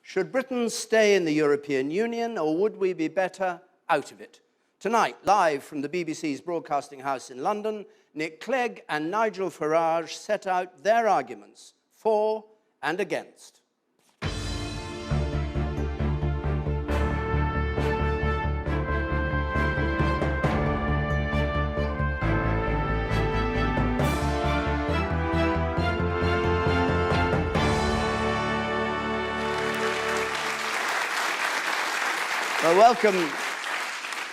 Should Britain stay in the European Union, or would we be better out of it? Tonight, live from the BBC's Broadcasting House in London, Nick Clegg and Nigel Farage set out their arguments for and against. Well,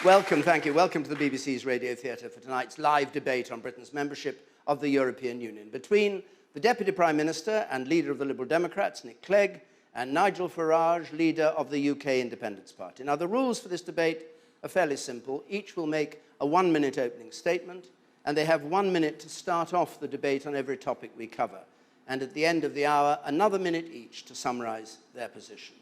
welcome, thank you. Welcome to the BBC's Radio Theatre for tonight's live debate on Britain's membership of the European Union between the Deputy Prime Minister and leader of the Liberal Democrats, Nick Clegg, and Nigel Farage, leader of the UK Independence Party. Now, the rules for this debate are fairly simple. Each will make a one-minute opening statement, and they have 1 minute to start off the debate on every topic we cover. And at the end of the hour, another minute each to summarise their position.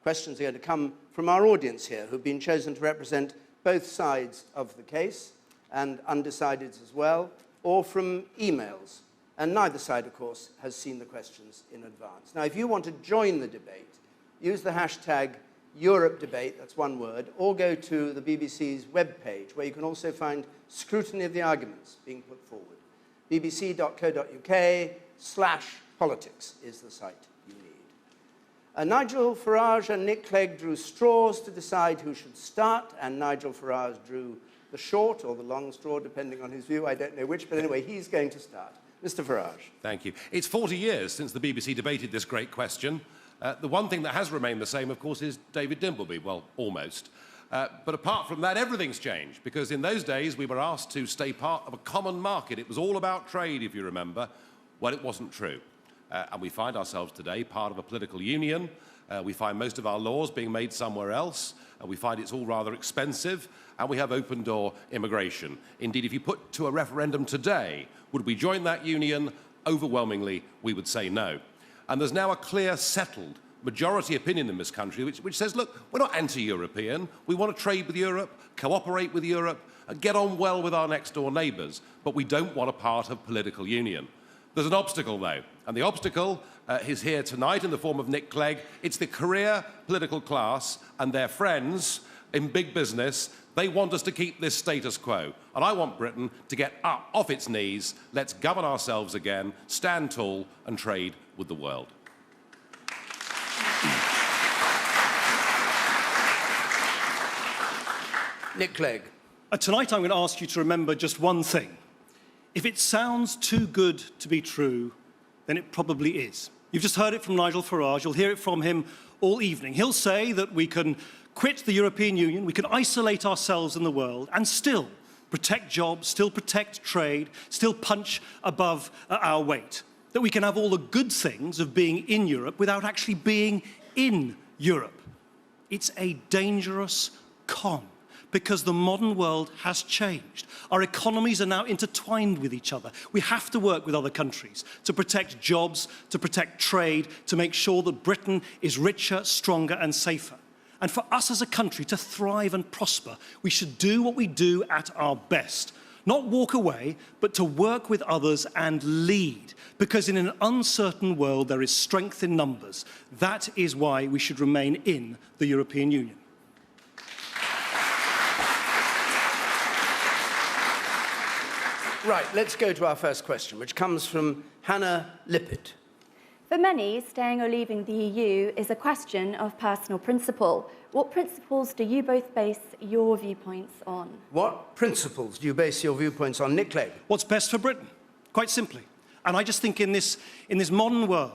Questions are going to come from our audience here, who've been chosen to represent both sides of the case, and undecideds as well, or from emails. And neither side, of course, has seen the questions in advance. Now, if you want to join the debate, use the hashtag #EuropeDebate, that's one word, or go to the BBC's webpage, where you can also find scrutiny of the arguments being put forward. bbc.co.uk/politics is the site you need. Nigel Farage and Nick Clegg drew straws to decide who should start, and Nigel Farage drew the short or the long straw, depending on his view. I don't know which, but anyway, he's going to start. Mr. Farage. Thank you. It's 40 years since the BBC debated this great question. The one thing that has remained the same, of course, is David Dimbleby. Well, almost. But apart from that, everything's changed, because in those days we were asked to stay part of a common market. It was all about trade, if you remember. Well, it wasn't true. And we find ourselves today part of a political union. We find most of our laws being made somewhere else. We find it's all rather expensive. And we have open-door immigration. Indeed, if you put to a referendum today, would we join that union? Overwhelmingly, we would say no. And there's now a clear, settled majority opinion in this country which says, look, we're not anti-European. We want to trade with Europe, cooperate with Europe, and get on well with our next-door neighbours. But we don't want a part of political union. There's an obstacle, though, and the obstacle is here tonight in the form of Nick Clegg. It's the career political class and their friends in big business. They want us to keep this status quo, and I want Britain to get up off its knees. Let's govern ourselves again, stand tall, and trade with the world. Nick Clegg. Tonight I'm going to ask you to remember just one thing. If it sounds too good to be true, then it probably is. You've just heard it from Nigel Farage. You'll hear it from him all evening. He'll say that we can quit the European Union, we can isolate ourselves in the world, and still protect jobs, still protect trade, still punch above our weight. That we can have all the good things of being in Europe without actually being in Europe. It's a dangerous con, because the modern world has changed. Our economies are now intertwined with each other. We have to work with other countries to protect jobs, to protect trade, to make sure that Britain is richer, stronger, and safer. And for us as a country to thrive and prosper, we should do what we do at our best. Not walk away, but to work with others and lead. Because in an uncertain world, there is strength in numbers. That is why we should remain in the European Union. Right, let's go to our first question, which comes from Hannah Lippett. For many, staying or leaving the EU is a question of personal principle. What principles do you both base your viewpoints on? What principles do you base your viewpoints on, Nick Clegg? What's best for Britain, quite simply. And I just think in this modern world,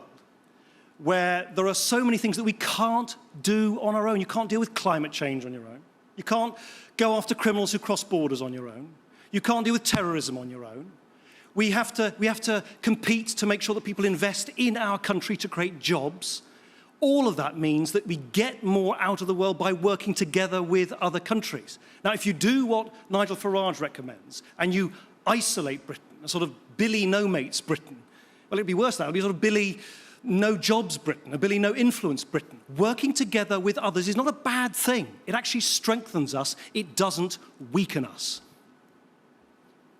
where there are so many things that we can't do on our own. You can't deal with climate change on your own. You can't go after criminals who cross borders on your own. You can't deal with terrorism on your own. We have to compete to make sure that people invest in our country to create jobs. All of that means that we get more out of the world by working together with other countries. Now, if you do what Nigel Farage recommends, and you isolate Britain, a sort of Billy no-mates Britain, well, it'd be worse than that. It'd be a sort of Billy no-jobs Britain, a Billy no-influence Britain. Working together with others is not a bad thing. It actually strengthens us. It doesn't weaken us.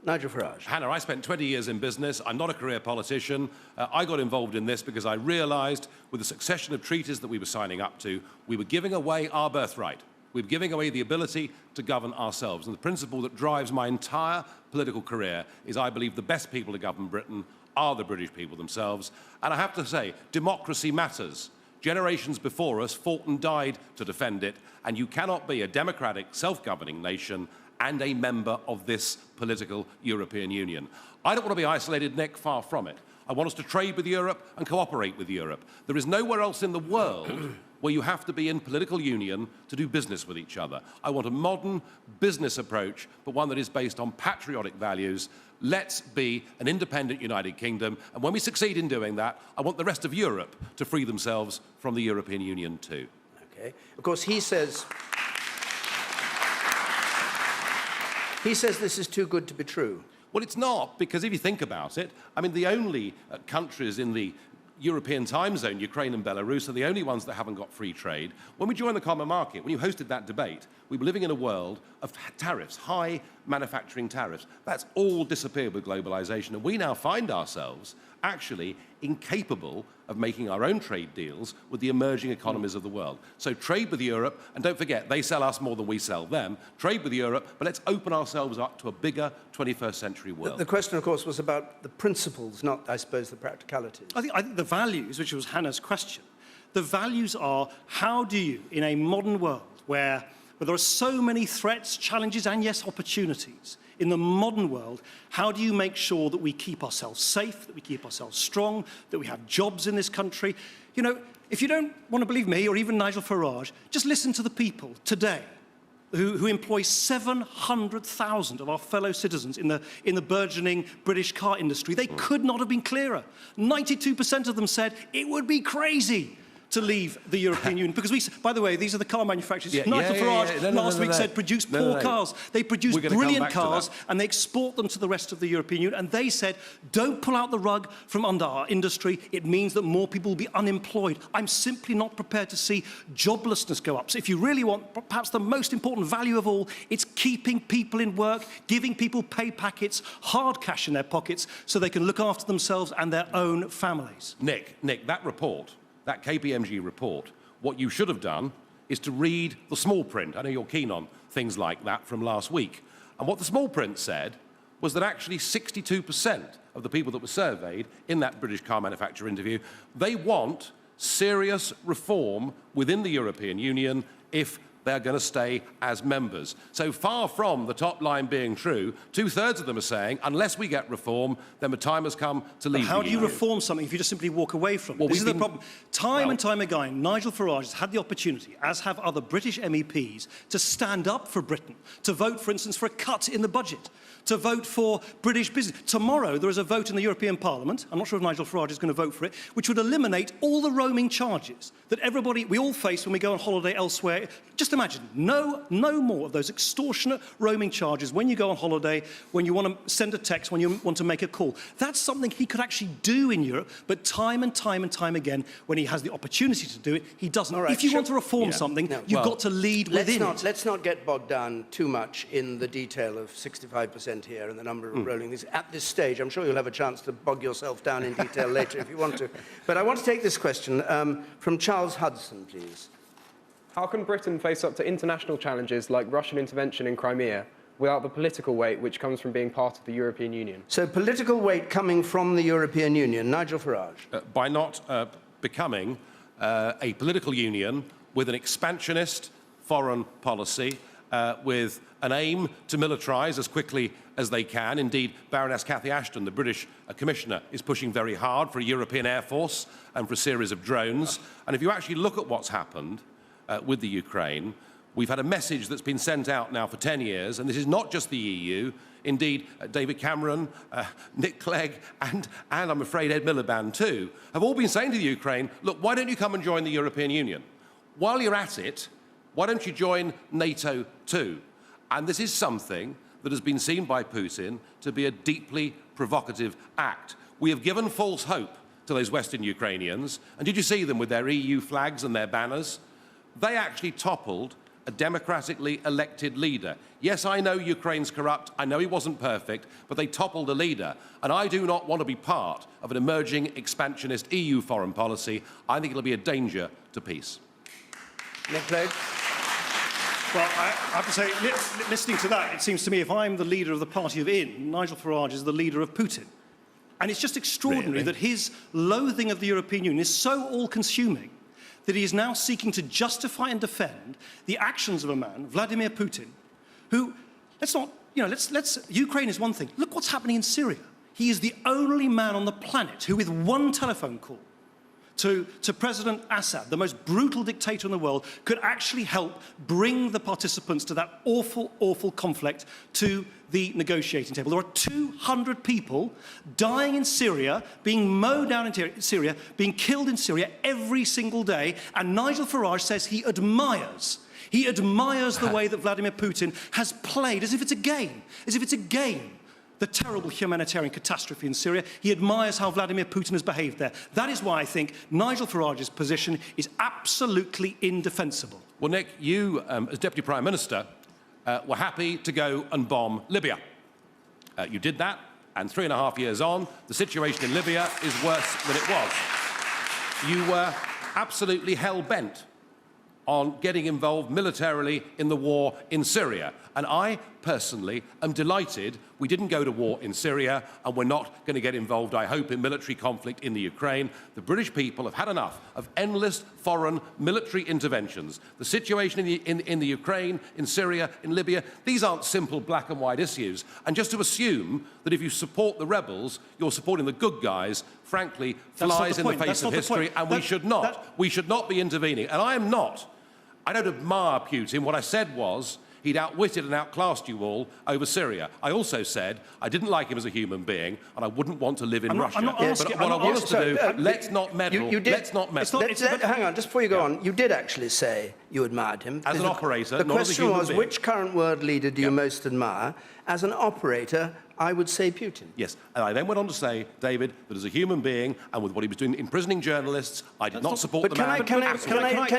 Nigel Farage. Hannah, I spent 20 years in business. I'm not a career politician. I got involved in this because I realised with the succession of treaties that we were signing up to, we were giving away our birthright. We were giving away the ability to govern ourselves. And the principle that drives my entire political career is I believe the best people to govern Britain are the British people themselves. And I have to say, democracy matters. Generations before us fought and died to defend it, and you cannot be a democratic, self-governing nation and a member of this political European Union. I don't want to be isolated, Nick, far from it. I want us to trade with Europe and cooperate with Europe. There is nowhere else in the world where you have to be in political union to do business with each other. I want a modern business approach, but one that is based on patriotic values. Let's be an independent United Kingdom, and when we succeed in doing that, I want the rest of Europe to free themselves from the European Union too. Okay. Of course, he says this is too good to be true. Well, it's not, because if you think about it, I mean, the only countries in the European time zone, Ukraine and Belarus, are the only ones that haven't got free trade. When we joined the common market, when you hosted that debate, we were living in a world of tariffs, high manufacturing tariffs. That's all disappeared with globalization, and we now find ourselves actually incapable of making our own trade deals with the emerging economies of the world. So trade with Europe, and don't forget, they sell us more than we sell them. Trade with Europe, but let's open ourselves up to a bigger 21st century world. The question, of course, was about the principles, not, I suppose, the practicalities. I think the values, which was Hannah's question, the values are how do you, in a modern world where there are so many threats, challenges, and yes, opportunities, in the modern world, how do you make sure that we keep ourselves safe, that we keep ourselves strong, that we have jobs in this country? You know, if you don't want to believe me or even Nigel Farage, just listen to the people today who employ 700,000 of our fellow citizens in the burgeoning British car industry. They could not have been clearer. 92% of them said it would be crazy to leave the European Union. Because we, by the way, these are the car manufacturers. Nigel Farage last week said produce poor cars. They produce brilliant cars and they export them to the rest of the European Union. And they said, don't pull out the rug from under our industry. It means that more people will be unemployed. I'm simply not prepared to see joblessness go up. So if you really want perhaps the most important value of all, it's keeping people in work, giving people pay packets, hard cash in their pockets so they can look after themselves and their own families. Nick, that report, that KPMG report, what you should have done is to read the small print. I know you're keen on things like that from last week. And what the small print said was that actually 62% of the people that were surveyed in that British car manufacturer interview, they want serious reform within the European Union if they're going to stay as members. So far from the top line being true, 2/3 of them are saying, unless we get reform, then the time has come to leave. But how do you reform something if you just simply walk away from it? This is the problem. Time and time again, Nigel Farage has had the opportunity, as have other British MEPs, to stand up for Britain, to vote, for instance, for a cut in the budget, to vote for British business. Tomorrow, there is a vote in the European Parliament, I'm not sure if Nigel Farage is going to vote for it, which would eliminate all the roaming charges that we all face when we go on holiday elsewhere. Just imagine, no more of those extortionate roaming charges when you go on holiday, when you want to send a text, when you want to make a call. That's something he could actually do in Europe, but time and time again, when he has the opportunity to do it, he doesn't. Right, if you want to reform something, you've got to lead within it. Let's not get bogged down too much in the detail of 65% here and the number of rolling these. At this stage, I'm sure you'll have a chance to bog yourself down in detail later if you want to. But I want to take this question from Charles Hudson, please. How can Britain face up to international challenges like Russian intervention in Crimea without the political weight which comes from being part of the European Union? So political weight coming from the European Union. Nigel Farage. By not becoming a political union with an expansionist foreign policy, with an aim to militarise as quickly as they can. Indeed, Baroness Cathy Ashton, the British Commissioner, is pushing very hard for a European Air Force and for a series of drones. And if you actually look at what's happened with the Ukraine, we've had a message that's been sent out now for 10 years, and this is not just the EU. Indeed, David Cameron, Nick Clegg, and I'm afraid Ed Miliband too, have all been saying to the Ukraine, look, why don't you come and join the European Union? While you're at it, why don't you join NATO too? And this is something that has been seen by Putin to be a deeply provocative act. We have given false hope to those Western Ukrainians, and did you see them with their EU flags and their banners? They actually toppled a a democratically elected leader. Yes, I know Ukraine's corrupt, I know he wasn't perfect, but they toppled a leader. And I do not want to be part of an emerging expansionist EU foreign policy. I think it'll be a danger to peace. Nick Clegg. Well, I have to say, listening to that, it seems to me if I'm the leader of the party of in, Nigel Farage is the leader of Putin. And it's just extraordinary that his loathing of the European Union is so all-consuming that he is now seeking to justify and defend the actions of a man, Vladimir Putin, who, Ukraine is one thing. Look what's happening in Syria. He is the only man on the planet who, with one telephone call to President Assad, the most brutal dictator in the world, could actually help bring the participants to that awful, awful conflict to the negotiating table. There are 200 people dying in Syria, being mowed down in Syria, being killed in Syria every single day, and Nigel Farage says he admires the way that Vladimir Putin has played, as if it's a game, the terrible humanitarian catastrophe in Syria. He admires how Vladimir Putin has behaved there. That is why I think Nigel Farage's position is absolutely indefensible. Well, Nick, you, as Deputy Prime Minister, were happy to go and bomb Libya. You did that, and 3.5 years on, the situation in Libya is worse than it was. You were absolutely hell-bent on getting involved militarily in the war in Syria. And I, personally, am delighted we didn't go to war in Syria, and we're not going to get involved, I hope, in military conflict in the Ukraine. The British people have had enough of endless foreign military interventions. The situation in the Ukraine, in Syria, in Libya, these aren't simple black and white issues. And just to assume that if you support the rebels, you're supporting the good guys, frankly, flies in the face of history, and we should not be intervening. And I don't admire Putin. What I said was he'd outwitted and outclassed you all over Syria. I also said I didn't like him as a human being, and I wouldn't want to live in Russia. But what I want us to do, let's not meddle. Let's not meddle. Hang on, just before you go on, you did actually say you admired him. As an operator, the not as a question human was, being. which current world leader do you most admire? As an operator, I would say Putin. Yes, and I then went on to say, David, that as a human being and with what he was doing imprisoning journalists, I did not support the man. Can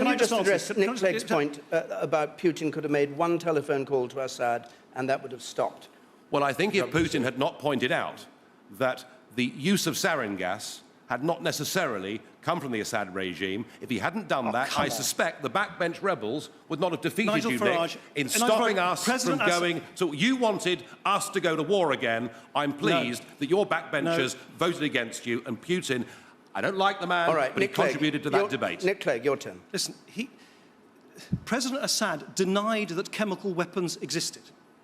you just address Nick Clegg's point about Putin could have made one telephone call to Assad and that would have stopped? Well, I think if Putin had not pointed out that the use of sarin gas had not necessarily come from the Assad regime, if he hadn't done that, I suspect the backbench rebels would not have defeated Nigel you, Farage, Nick, in stopping us from going. So you wanted us to go to war again. I'm pleased that your backbenchers voted against you, and Putin, I don't like the man, but Nick he contributed to that debate. Nick Clegg, your turn. Listen, President Assad denied that chemical weapons existed.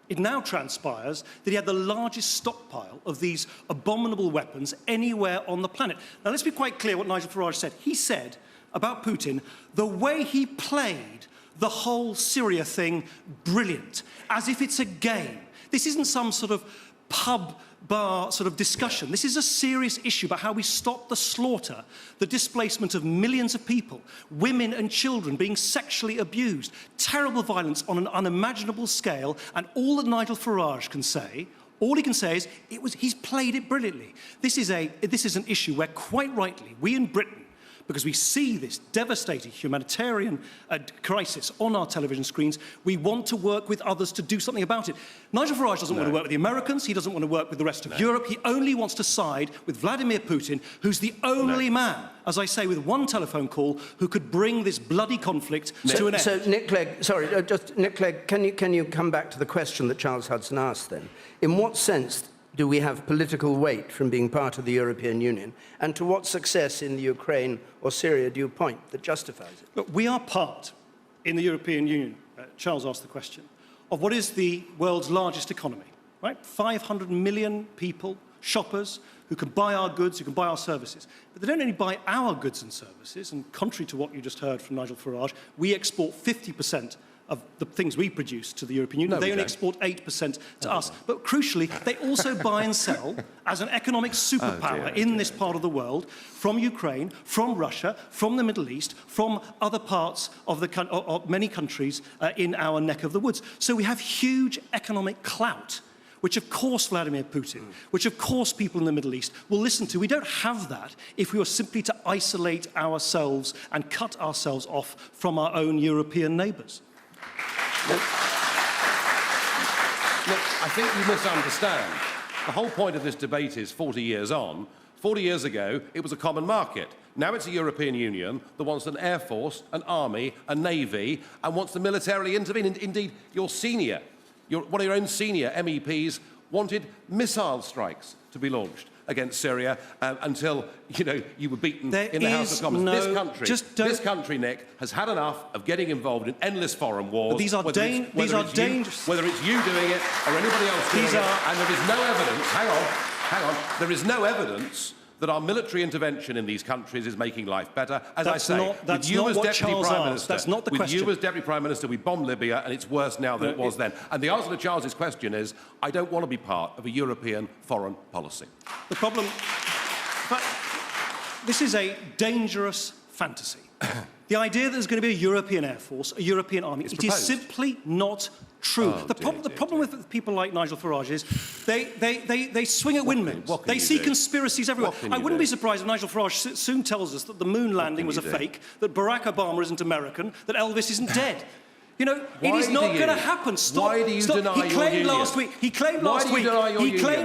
It now transpires that he had the largest stockpile of these abominable weapons anywhere on the planet. Now, let's be quite clear what Nigel Farage said. He said about Putin, the way he played the whole Syria thing, brilliant, as if it's a game. This isn't some sort of pub bar sort of discussion. This is a serious issue about how we stop the slaughter, the displacement of millions of people, women and children being sexually abused, terrible violence on an unimaginable scale, and all that Nigel Farage can say, all he can say is he's played it brilliantly. This is an issue where, quite rightly, we in Britain, because we see this devastating humanitarian crisis on our television screens, we want to work with others to do something about it. Nigel Farage doesn't want to work with the Americans, he doesn't want to work with the rest of Europe, he only wants to side with Vladimir Putin, who's the only man, as I say, with one telephone call, who could bring this bloody conflict to an end. So, Nick Clegg, Nick Clegg, can you come back to the question that Charles Hudson asked then? In what sense do we have political weight from being part of the European Union? And to what success in the Ukraine or Syria do you point that justifies it? Look, we are part, in the European Union, Charles asked the question, of what is the world's largest economy, right? 500 million people, shoppers, who can buy our goods, who can buy our services. But they don't only buy our goods and services, and contrary to what you just heard from Nigel Farage, we export 50% of the things we produce to the European Union. They only export 8% to us. But crucially, they also buy and sell as an economic superpower in this part of the world from Ukraine, from Russia, from the Middle East, from other parts of many countries in our neck of the woods. So we have huge economic clout, which of course Vladimir Putin, which of course people in the Middle East will listen to. We don't have that if we were simply to isolate ourselves and cut ourselves off from our own European neighbours. Look, I think you misunderstand. The whole point of this debate is 40 years on. 40 years ago, it was a common market. Now it's a European Union that wants an air force, an army, a navy, and wants to militarily intervene. Indeed, one of your own senior MEPs wanted missile strikes to be launched against Syria until, you were beaten in the House of Commons. This country, Nick, has had enough of getting involved in endless foreign wars. But these are dangerous. Whether it's you doing it or anybody else doing it, and there is no evidence, hang on, there is no evidence that our military intervention in these countries is making life better. As I say, with you as Deputy Prime Minister, that's not the question. With you as Deputy Prime Minister, we bombed Libya, and it's worse now than it was then. And the answer to Charles's question is, I don't want to be part of a European foreign policy. The problem... But this is a dangerous fantasy. The idea that there's going to be a European Air Force, a European army, it is simply not true. The problem with people like Nigel Farage is they swing at windmills. They see conspiracies everywhere. I wouldn't be surprised if Nigel Farage soon tells us that the moon landing was a fake, that Barack Obama isn't American, that Elvis isn't dead. It is not going to happen. Why do you deny He claimed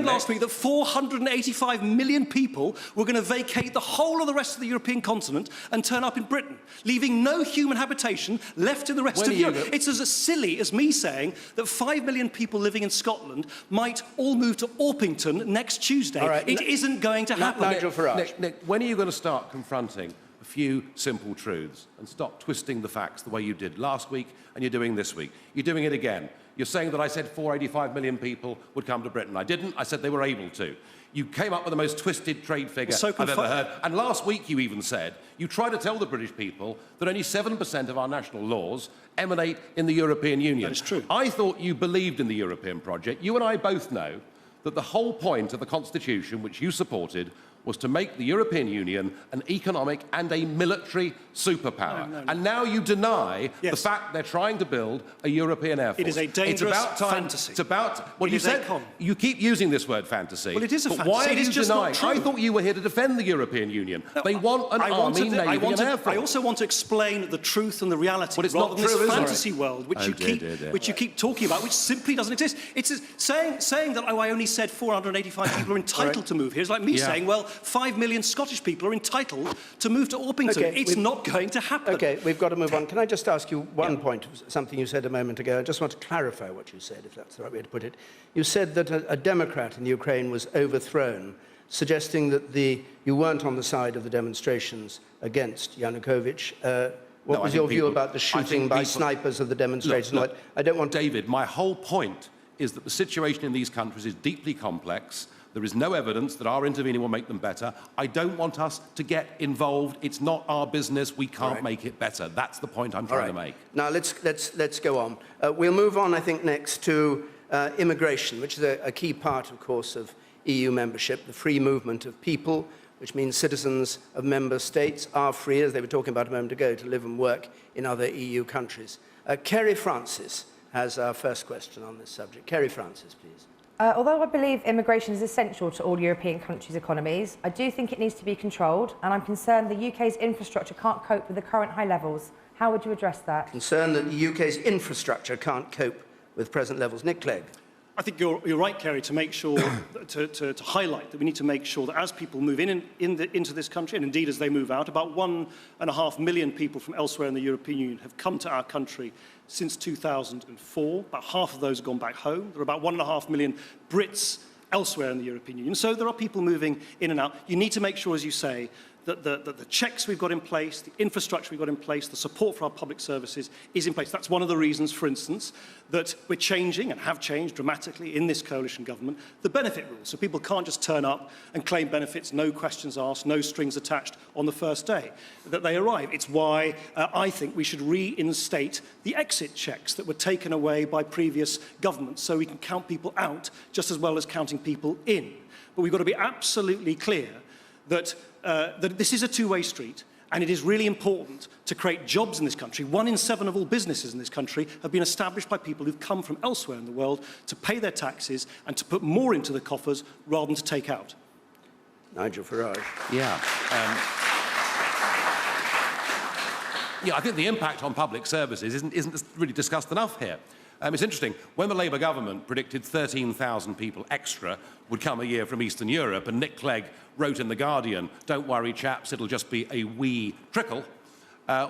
last week that 485 million people were going to vacate the whole of the rest of the European continent and turn up in Britain, leaving no human habitation left in the rest of Europe. It's as silly as me saying that 5 million people living in Scotland might all move to Orpington next Tuesday. Right, it isn't going to happen. Nigel Farage. Nick, when are you going to start confronting a few simple truths and stop twisting the facts the way you did last week and you're doing this week? You're doing it again. You're saying that I said 485 million people would come to Britain. I didn't. I said they were able to. You came up with the most twisted trade figure I've ever heard. And last week you even said, you tried to tell the British people that only 7% of our national laws emanate in the European Union. That is true. I thought you believed in the European project. You and I both know that the whole point of the Constitution, which you supported, was to make the European Union an economic and a military superpower. No. And now you deny the fact they're trying to build a European Air Force. It is a dangerous fantasy. It's about... Well, you keep using this word fantasy. Well, it is a fantasy. Why are you just denying? not true. I thought you were here to defend the European Union. No, they want an army, navy, and air force. I also want to explain the truth and the reality, but it's rather not than true, this fantasy world which you keep talking about, which simply doesn't exist. It's saying that, I only said 485 people are entitled to move here. It's like me saying, well, 5 million Scottish people are entitled to move to Orpington. It's not going to happen. OK, we've got to move on. Can I just ask you one point, something you said a moment ago? I just want to clarify what you said, if that's the right way to put it. You said that a Democrat in Ukraine was overthrown, suggesting that you weren't on the side of the demonstrations against Yanukovych. What was your view about the shooting by snipers of the demonstrators? Look, I don't want to... David, my whole point is that the situation in these countries is deeply complex. There is no evidence that our intervening will make them better. I don't want us to get involved. It's not our business. We can't make it better. That's the point I'm trying to make. Now, let's go on. We'll move on, I think, next to immigration, which is a key part, of course, of EU membership, the free movement of people, which means citizens of member states are free, as they were talking about a moment ago, to live and work in other EU countries. Kerry Francis has our first question on this subject. Kerry Francis, please. Although I believe immigration is essential to all European countries' economies, I do think it needs to be controlled, and I'm concerned the UK's infrastructure can't cope with the current high levels. How would you address that? Concerned that the UK's infrastructure can't cope with present levels. Nick Clegg. I think you're right, Kerry, to make sure, to highlight that we need to make sure that as people move into this country, and indeed as they move out, about 1.5 million people from elsewhere in the European Union have come to our country since 2004. About half of those have gone back home. There are about 1.5 million Brits elsewhere in the European Union. So there are people moving in and out. You need to make sure, as you say, that the checks we've got in place, the infrastructure we've got in place, the support for our public services is in place. That's one of the reasons, for instance, that we're changing and have changed dramatically in this coalition government the benefit rules. So people can't just turn up and claim benefits, no questions asked, no strings attached on the first day that they arrive. It's why I think we should reinstate the exit checks that were taken away by previous governments so we can count people out just as well as counting people in. But we've got to be absolutely clear that this is a two-way street, and it is really important to create jobs in this country. 1 in 7 of all businesses in this country have been established by people who've come from elsewhere in the world to pay their taxes and to put more into the coffers rather than to take out. Nigel Farage. Yeah. I think the impact on public services isn't really discussed enough here. It's interesting, when the Labour government predicted 13,000 people extra would come a year from Eastern Europe, and Nick Clegg wrote in The Guardian, "Don't worry, chaps, it'll just be a wee trickle,"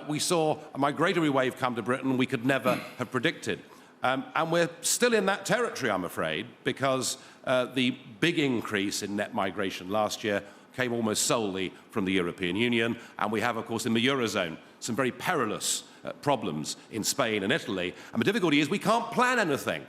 we saw a migratory wave come to Britain we could never have predicted. And we're still in that territory, I'm afraid, because the big increase in net migration last year came almost solely from the European Union, and we have, of course, in the Eurozone, some very perilous problems in Spain and Italy. And the difficulty is we can't plan anything.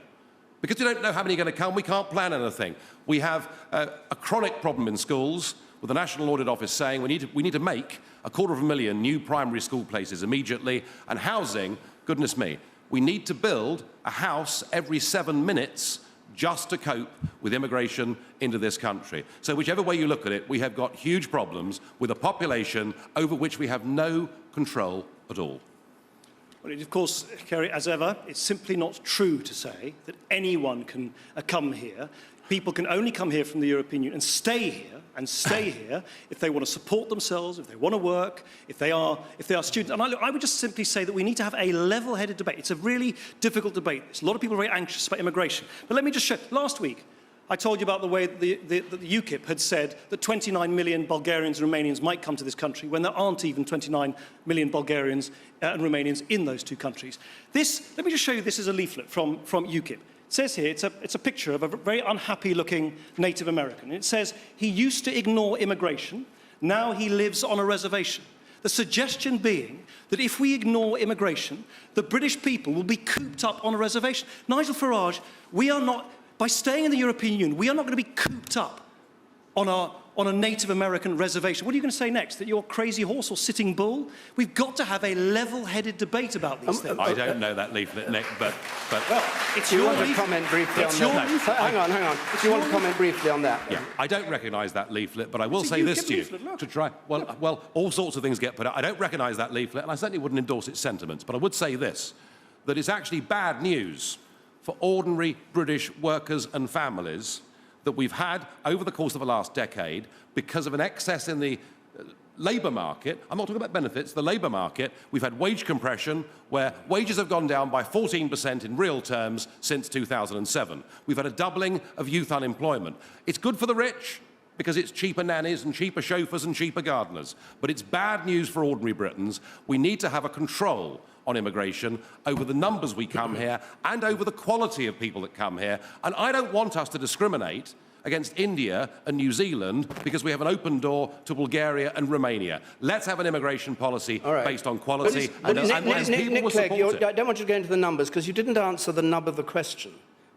Because we don't know how many are going to come, we can't plan anything. We have a chronic problem in schools, with the National Audit Office saying we need to make 250,000 new primary school places immediately, and housing, goodness me, we need to build a house every 7 minutes just to cope with immigration into this country. So whichever way you look at it, we have got huge problems with a population over which we have no control at all. Well, of course, Kerry, as ever, it's simply not true to say that anyone can come here. People can only come here from the European Union and stay here if they want to support themselves, if they want to work, if they are students. And I would just simply say that we need to have a level-headed debate. It's a really difficult debate. A lot of people are very anxious about immigration. But let me just show. Last week, I told you about the way that the UKIP had said that 29 million Bulgarians and Romanians might come to this country when there aren't even 29 million Bulgarians and Romanians in those two countries. Let me just show you, this is a leaflet from UKIP. It says here, it's a picture of a very unhappy-looking Native American. It says, he used to ignore immigration, now he lives on a reservation. The suggestion being that if we ignore immigration, the British people will be cooped up on a reservation. Nigel Farage, we are not, by staying in the European Union, we are not going to be cooped up on a Native American reservation. What are you going to say next? That you're crazy horse or sitting bull? We've got to have a level-headed debate about these things. I don't know that leaflet, Nick, but well, it's Do you your want to leaflet. comment briefly on It's that? your No, leaflet. hang on. Do you want to comment briefly on that? yeah, I don't recognise that leaflet, but I will It's a say this UKIP to you, leaflet, look. to try, well, all sorts of things get put out. I don't recognise that leaflet, and I certainly wouldn't endorse its sentiments, but I would say this, that it's actually bad news for ordinary British workers and families that we've had over the course of the last decade because of an excess in the labour market. I'm not talking about benefits, the labour market. We've had wage compression where wages have gone down by 14% in real terms since 2007. We've had a doubling of youth unemployment. It's good for the rich because it's cheaper nannies and cheaper chauffeurs and cheaper gardeners. But it's bad news for ordinary Britons. We need to have a control on immigration over the numbers we come here and over the quality of people that come here. And I don't want us to discriminate against India and New Zealand because we have an open door to Bulgaria and Romania. Let's have an immigration policy based on quality and people will Clegg, support it. I don't want you to go into the numbers because you didn't answer the nub of the question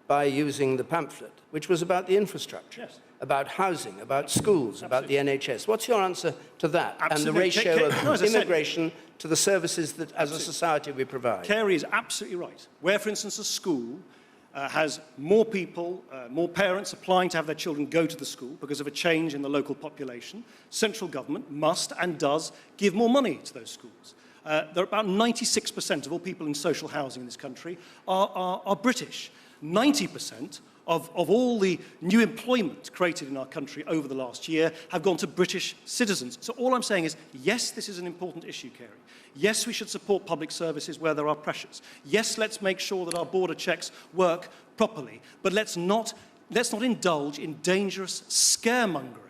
by using the pamphlet, which was about the infrastructure, Yes. about housing, about schools, about the NHS. What's your answer to that and the Absolutely. ratio of No, as I said- immigration to the services that, as a society, we provide? Kerry is absolutely right. Where, for instance, a school has more people, more parents applying to have their children go to the school because of a change in the local population, central government must and does give more money to those schools. There are about 96% of all people in social housing in this country are British. 90% of all the new employment created in our country over the last year have gone to British citizens. So all I'm saying is, yes, this is an important issue, Kerry. Yes, we should support public services where there are pressures. Yes, let's make sure that our border checks work properly. But let's not indulge in dangerous scaremongering.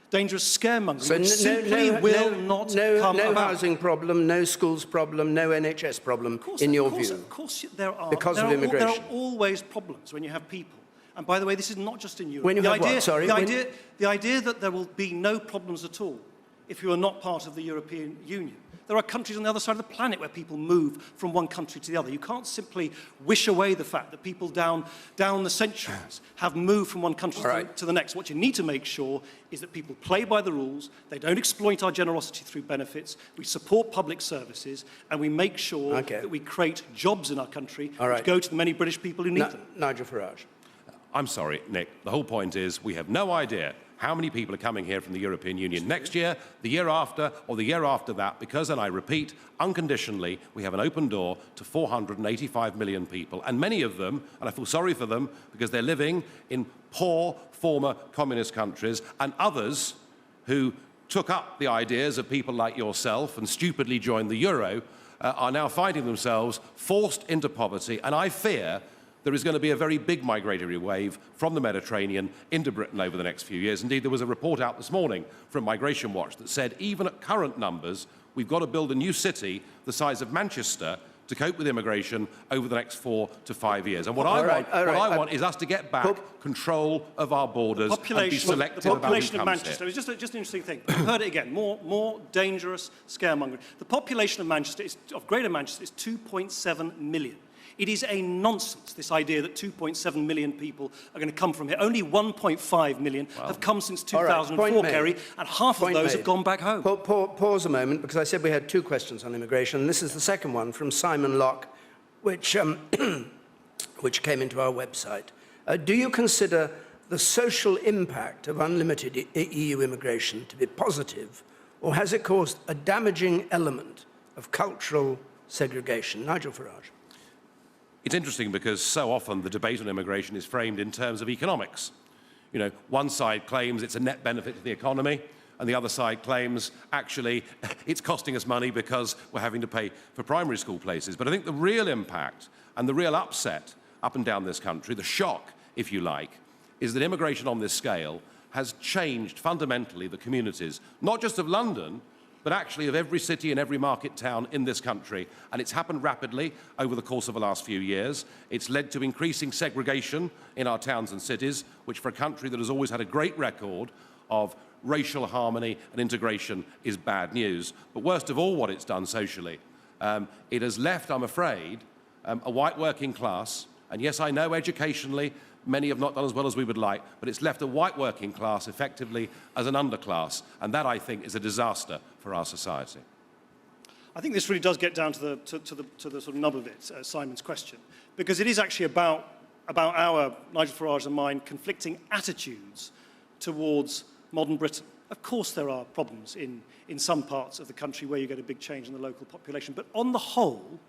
Dangerous scaremongering, which simply will not come no about. housing problem, no schools problem, no NHS problem, in your view. Of course there are. Because of immigration. There are always problems when you have people. And by the way, this is not just in Europe. When you have what? Sorry? The idea that there will be no problems at all if you are not part of the European Union. There are countries on the other side of the planet where people move from one country to the other. You can't simply wish away the fact that people down the centuries have moved from one country to the next. What you need to make sure is that people play by the rules, they don't exploit our generosity through benefits, we support public services, and we make sure that we create jobs in our country which go to the many British people who need them. Nigel Farage. I'm sorry, Nick. The whole point is we have no idea how many people are coming here from the European Union next year, the year after, or the year after that, because, and I repeat, unconditionally, we have an open door to 485 million people, and many of them, and I feel sorry for them, because they're living in poor former communist countries, and others who took up the ideas of people like yourself and stupidly joined the euro, are now finding themselves forced into poverty, and I fear there is going to be a very big migratory wave from the Mediterranean into Britain over the next few years. Indeed, there was a report out this morning from Migration Watch that said even at current numbers, we've got to build a new city the size of Manchester to cope with immigration over the next 4 to 5 years. And what I want is us to get back control of our borders and be selective the about population who of comes Manchester here. is just an interesting thing. You've heard it again. More dangerous scaremongering. The population of Manchester, of Greater Manchester, is 2.7 million. It is a nonsense, this idea that 2.7 million people are going to come from here. Only 1.5 million have come since 2004, Kerry, and half of those have gone back home. Pause a moment, because I said we had 2 questions on immigration, and this is the second one from Simon Locke, which, which came into our website. Do you consider the social impact of unlimited EU immigration to be positive, or has it caused a damaging element of cultural segregation? Nigel Farage. It's interesting because so often the debate on immigration is framed in terms of economics. You know, one side claims it's a net benefit to the economy, and the other side claims, actually, it's costing us money because we're having to pay for primary school places. But I think the real impact and the real upset up and down this country, the shock, if you like, is that immigration on this scale has changed fundamentally the communities, not just of London, but actually of every city and every market town in this country. And it's happened rapidly over the course of the last few years. It's led to increasing segregation in our towns and cities, which for a country that has always had a great record of racial harmony and integration is bad news. But worst of all, what it's done socially, it has left, I'm afraid, a white working class, and yes, I know educationally, many have not done as well as we would like, but it's left a white working class effectively as an underclass, and that, I think, is a disaster for our society. I think this really does get down to the sort of nub of it, Simon's question, because it is actually about our, Nigel Farage and mine, conflicting attitudes towards modern Britain. Of course there are problems in some parts of the country where you get a big change in the local population, but on the whole,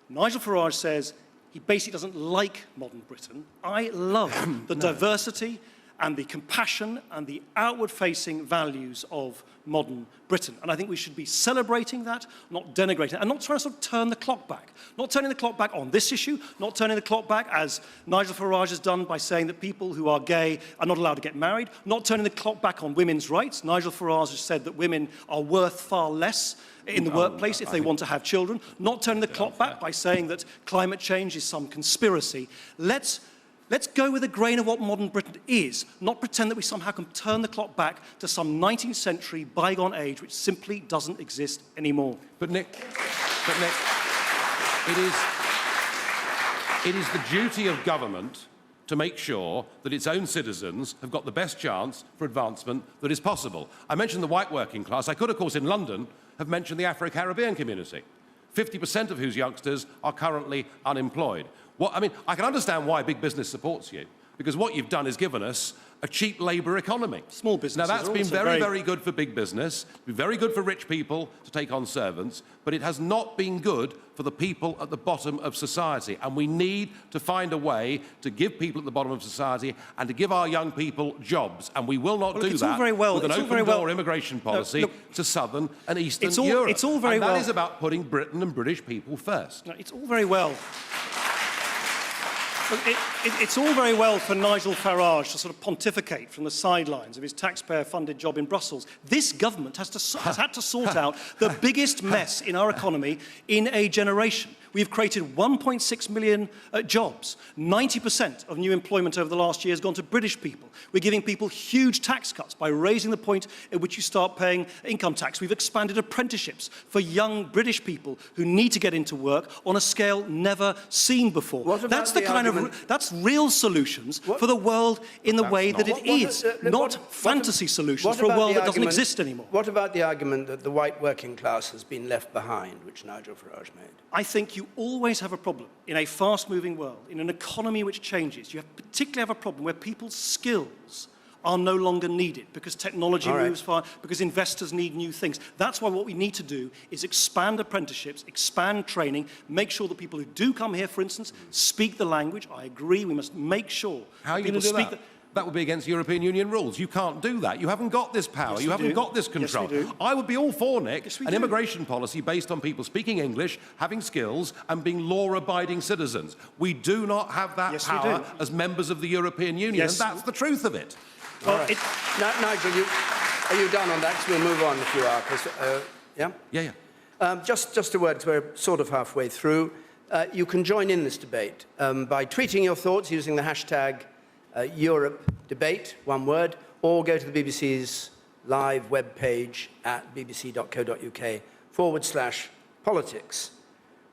Nigel Farage says he basically doesn't like modern Britain. I love the diversity and the compassion and the outward-facing values of modern Britain. And I think we should be celebrating that, not denigrating it, and not trying to sort of turn the clock back. Not turning the clock back on this issue, not turning the clock back, as Nigel Farage has done by saying that people who are gay are not allowed to get married, not turning the clock back on women's rights. Nigel Farage has said that women are worth far less in the workplace if they want to have children, not turning the clock back by saying that climate change is some conspiracy. Let's go with a grain of what modern Britain is, not pretend that we somehow can turn the clock back to some 19th century bygone age which simply doesn't exist anymore. But Nick, it is the duty of government to make sure that its own citizens have got the best chance for advancement that is possible. I mentioned the white working class. I could, of course, in London, have mentioned the Afro-Caribbean community, 50% of whose youngsters are currently unemployed. I mean, I can understand why big business supports you, because what you've done is given us a cheap labour economy. Small businesses. Now, that's been very good for big business, been very good for rich people to take on servants, but it has not been good for the people at the bottom of society. And we need to find a way to give people at the bottom of society and to give our young people jobs. And we will not do that with an open-door immigration policy to southern and eastern Europe. It's all very well. And that is about putting Britain and British people first. No, it's all very well. It's all very well for Nigel Farage to sort of pontificate from the sidelines of his taxpayer-funded job in Brussels. This government has had to sort out the biggest mess in our economy in a generation. We've created 1.6 million jobs. 90% of new employment over the last year has gone to British people. We're giving people huge tax cuts by raising the point at which you start paying income tax. We've expanded apprenticeships for young British people who need to get into work on a scale never seen before. That's the kind of, that's real solutions for the world in the way that it is, not fantasy solutions for a world that doesn't exist anymore. What about the argument that the white working class has been left behind, which Nigel Farage made? I think you always have a problem in a fast-moving world, in an economy which changes. You particularly have a problem where people's skills are no longer needed because technology moves far, because investors need new things. That's why what we need to do is expand apprenticeships, expand training, make sure that people who do come here, for instance, speak the language. I agree, we must make sure How are you going to do that? that would be against European Union rules. You can't do that. You haven't got this power. Yes, you we haven't do. got this control. Yes, we do. I would be all for, Nick, Yes, we an do. immigration policy based on people speaking English, having skills, and being law-abiding citizens. We do not have that Yes, we power do. as members of the European Union, Yes. and that's the truth of it. Well, Right. Nigel, are you done on that? 'Cause we'll move on if you are. 'Cause, yeah? Yeah. Just a word, 'cause we're sort of halfway through. You can join in this debate by tweeting your thoughts using the hashtag Europe Debate, one word, or go to the BBC's live webpage at bbc.co.uk/politics.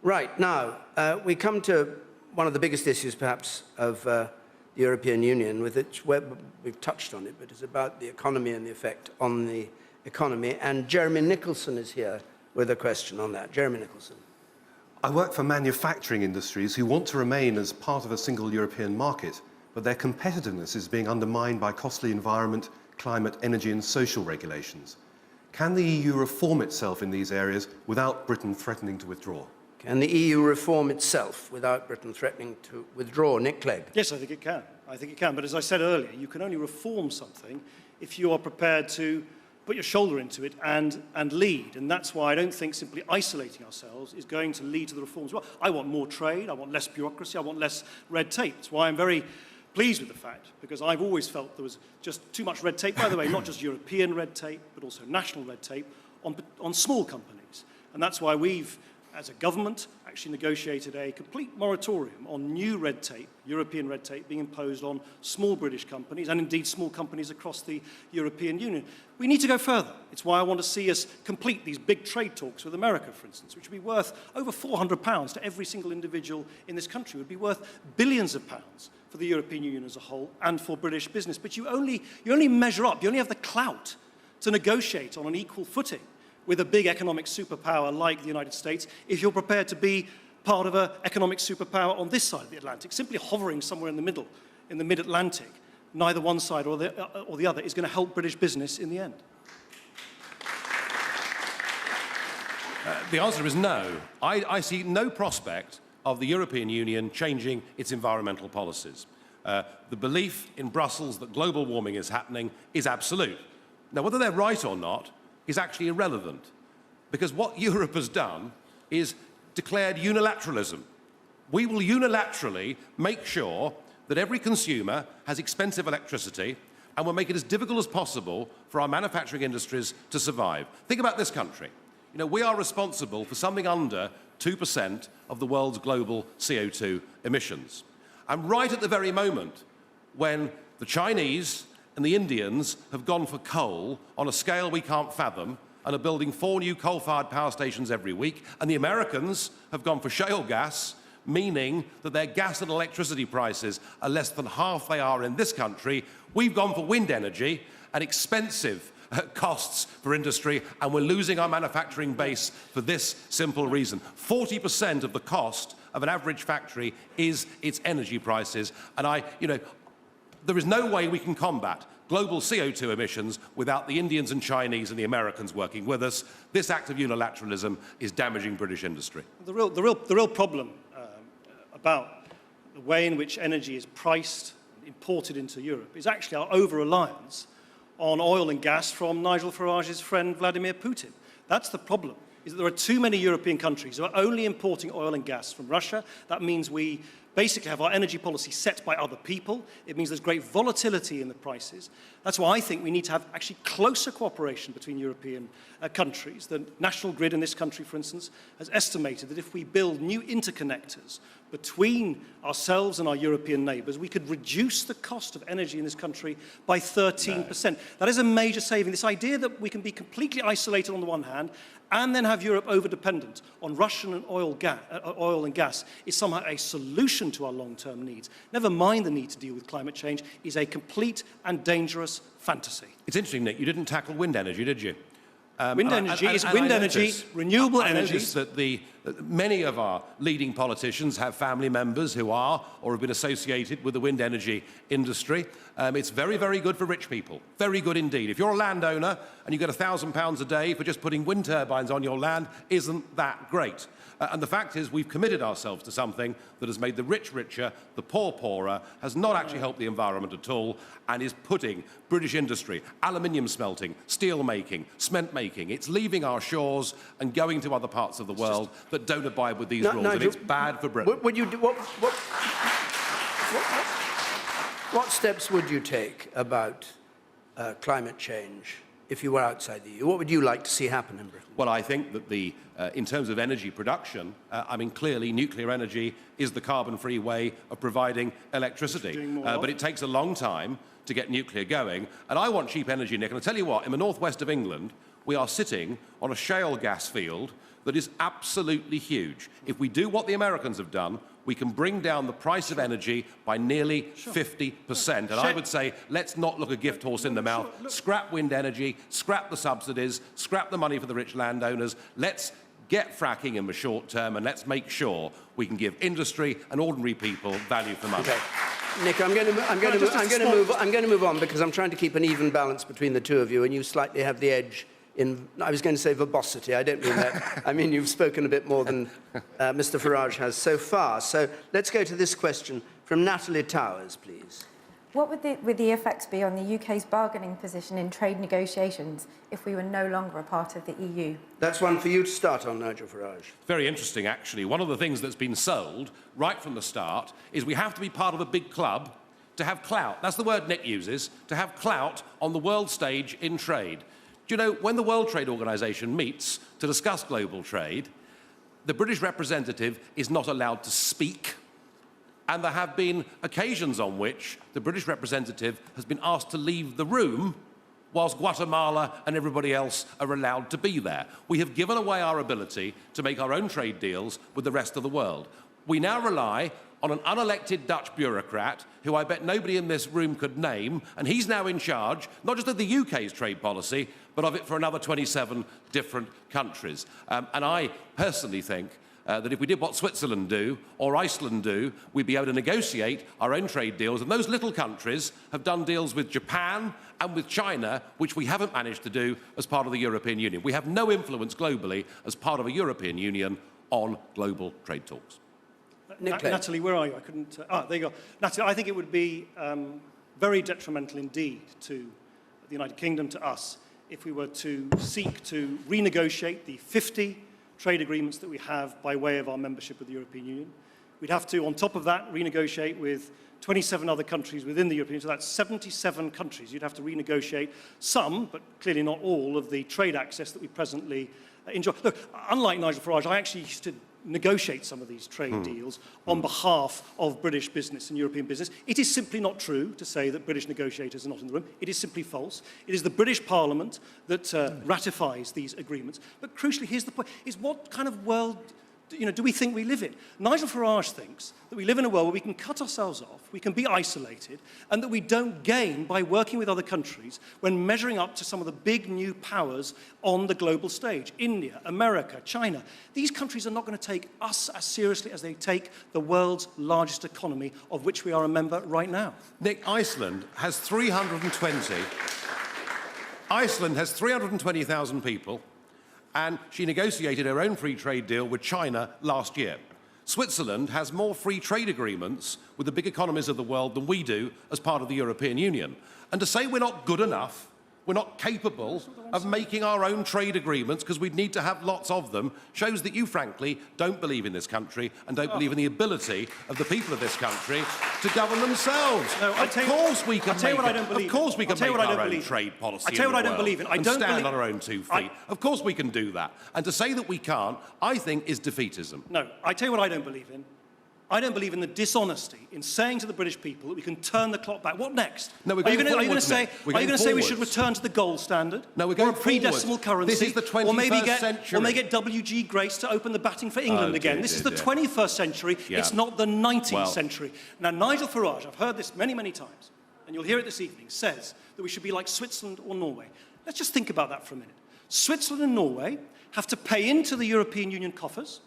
Right, now, we come to one of the biggest issues, perhaps, of the European Union, with which we've touched on it, but it's about the economy and the effect on the economy. And Jeremy Nicholson is here with a question on that. Jeremy Nicholson. I work for manufacturing industries who want to remain as part of a single European market, but their competitiveness is being undermined by costly environment, climate, energy and social regulations. Can the EU reform itself in these areas without Britain threatening to withdraw? Can the EU reform itself without Britain threatening to withdraw? Nick Clegg. yes, I think it can. I think it can. But as I said earlier, you can only reform something if you are prepared to put your shoulder into it and lead. And that's why I don't think simply isolating ourselves is going to lead to the reforms. Well, I want more trade, I want less bureaucracy, I want less red tape. That's why I'm very pleased with the fact, because I've always felt there was just too much red tape, by the way, not just European red tape, but also national red tape on small companies. And that's why we've, as a government, actually negotiated a complete moratorium on new red tape, European red tape, being imposed on small British companies and indeed small companies across the European Union. We need to go further. It's why I want to see us complete these big trade talks with America, for instance, which would be worth over £400 to every single individual in this country. It would be worth billions of pounds for the European Union as a whole and for British business. But you only measure up, you only have the clout to negotiate on an equal footing with a big economic superpower like the United States if you're prepared to be part of an economic superpower on this side of the Atlantic. Simply hovering somewhere in the middle, in the mid-Atlantic, neither one side or the other is going to help British business in the end. The answer is no. I see no prospect of the European Union changing its environmental policies. The belief in Brussels that global warming is happening is absolute. Now, whether they're right or not is actually irrelevant, because what Europe has done is declared unilateralism. We will unilaterally make sure that every consumer has expensive electricity, and we'll make it as difficult as possible for our manufacturing industries to survive. Think about this country. You know, we are responsible for something under 2% of the world's global CO2 emissions. And right at the very moment when the Chinese and the Indians have gone for coal on a scale we can't fathom and are building 4 new coal-fired power stations every week, and the Americans have gone for shale gas, meaning that their gas and electricity prices are less than half they are in this country, we've gone for wind energy and expensive costs for industry, and we're losing our manufacturing base for this simple reason. 40% of the cost of an average factory is its energy prices, and there is no way we can combat global CO2 emissions without the Indians and Chinese and the Americans working with us. This act of unilateralism is damaging British industry. The real problem about the way in which energy is priced, imported into Europe, is actually our over-reliance on oil and gas from Nigel Farage's friend Vladimir Putin. That's the problem, is that there are too many European countries who are only importing oil and gas from Russia. That means we basically have our energy policy set by other people. It means there's great volatility in the prices. That's why I think we need to have actually closer cooperation between European countries. The national grid in this country, for instance, has estimated that if we build new interconnectors between ourselves and our European neighbours, we could reduce the cost of energy in this country by 13%. No. That is a major saving. This idea that we can be completely isolated on the one hand and then have Europe over-dependent on Russian and oil and gas is somehow a solution to our long-term needs. Never mind the need to deal with climate change, is a complete and dangerous fantasy. It's interesting, Nick, you didn't tackle wind energy, did you? Wind energy, renewable energy. I notice that many of our leading politicians have family members who are or have been associated with the wind energy industry. It's very, very good for rich people. Very good indeed. If you're a landowner and you get £1,000 a day for just putting wind turbines on your land, isn't that great? And the fact is we've committed ourselves to something that has made the rich richer, the poor poorer, has not actually helped the environment at all, and is putting British industry, aluminium smelting, steel making, cement making, it's leaving our shores and going to other parts of the world that don't abide with these rules, Nigel, and it's bad for Britain. What steps would you take about climate change if you were outside the EU? What would you like to see happen in Britain? Well, I think that in terms of energy production, clearly nuclear energy is the carbon-free way of providing electricity. But it takes a long time to get nuclear going. And I want cheap energy, Nick. And I'll tell you what, in the northwest of England, we are sitting on a shale gas field that is absolutely huge. If we do what the Americans have done, we can bring down the price of energy by nearly 50%. And I would say, let's not look a gift horse in the mouth. Scrap wind energy, scrap the subsidies, scrap the money for the rich landowners. Let's get fracking in the short term, and let's make sure we can give industry and ordinary people value for money. Okay. Nick, I'm going to move on because I'm trying to keep an even balance between the two of you, and you slightly have the edge in, I was going to say verbosity, I don't mean that. I mean you've spoken a bit more than Mr. Farage has so far. So let's go to this question from Natalie Towers, please. What would the effects be on the UK's bargaining position in trade negotiations if we were no longer a part of the EU? That's one for you to start on, Nigel Farage. Very interesting, actually. One of the things that's been sold right from the start is we have to be part of a big club to have clout. That's the word Nick uses, to have clout on the world stage in trade. Do you know, when the World Trade Organization meets to discuss global trade, the British representative is not allowed to speak. And there have been occasions on which the British representative has been asked to leave the room whilst Guatemala and everybody else are allowed to be there. We have given away our ability to make our own trade deals with the rest of the world. We now rely on an unelected Dutch bureaucrat who I bet nobody in this room could name, and he's now in charge, not just of the UK's trade policy, but of it for another 27 different countries. And I personally think that if we did what Switzerland do or Iceland do, we'd be able to negotiate our own trade deals. And those little countries have done deals with Japan and with China, which we haven't managed to do as part of the European Union. We have no influence globally as part of a European Union on global trade talks. Natalie, where are you? I couldn't... there you go. Natalie, I think it would be very detrimental indeed to the United Kingdom, to us, if we were to seek to renegotiate the 50 trade agreements that we have by way of our membership of the European Union. We'd have to, on top of that, renegotiate with 27 other countries within the European Union, so that's 77 countries. You'd have to renegotiate some, but clearly not all, of the trade access that we presently enjoy. Look, unlike Nigel Farage, I actually used to negotiate some of these trade deals on behalf of British business and European business. It is simply not true to say that British negotiators are not in the room. It is simply false. It is the British Parliament that ratifies these agreements. But crucially, here's the point, is what kind of world do we think we live in? Nigel Farage thinks that we live in a world where we can cut ourselves off, we can be isolated, and that we don't gain by working with other countries when measuring up to some of the big new powers on the global stage. India, America, China. These countries are not going to take us as seriously as they take the world's largest economy, of which we are a member right now. Nick, Iceland has 320,000 people, and she negotiated her own free trade deal with China last year. Switzerland has more free trade agreements with the big economies of the world than we do as part of the European Union. And to say we're not good enough, we're not capable of making our own trade agreements because we'd need to have lots of them, shows that you, frankly, don't believe in this country and don't believe in the ability of the people of this country to govern themselves. No, of course we can make our own trade policy. I tell you what I don't believe in. I don't stand on our own 2 feet. Of course we can do that. And to say that we can't, I think, is defeatism. No, I tell you what I don't believe in. I don't believe in the dishonesty in saying to the British people that we can turn the clock back. What next? No, we're going Are you going to say we should return to the gold standard? No, we're going or a pre-decimal currency? This is the 21st century. Or maybe get W.G. Grace to open the batting for England again. This is the 21st century. Yeah. It's not the 19th century. Now, Nigel Farage, I've heard this many, many times, and you'll hear it this evening, says that we should be like Switzerland or Norway. Let's just think about that for a minute. Switzerland and Norway have to pay into the European Union coffers.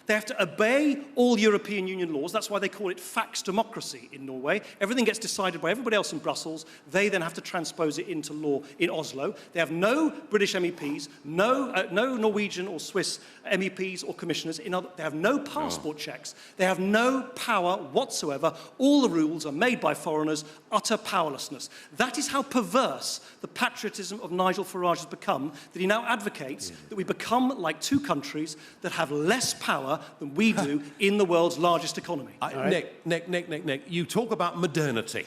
They have to obey all European Union laws. That's why they call it fax democracy in Norway. Everything gets decided by everybody else in Brussels. They then have to transpose it into law in Oslo. They have no British MEPs, no Norwegian or Swiss MEPs or commissioners. They have no passport checks. They have no power whatsoever. All the rules are made by foreigners, utter powerlessness. That is how perverse the patriotism of Nigel Farage has become, that he now advocates that we become like two countries that have less power than we do in the world's largest economy. Nick, you talk about modernity.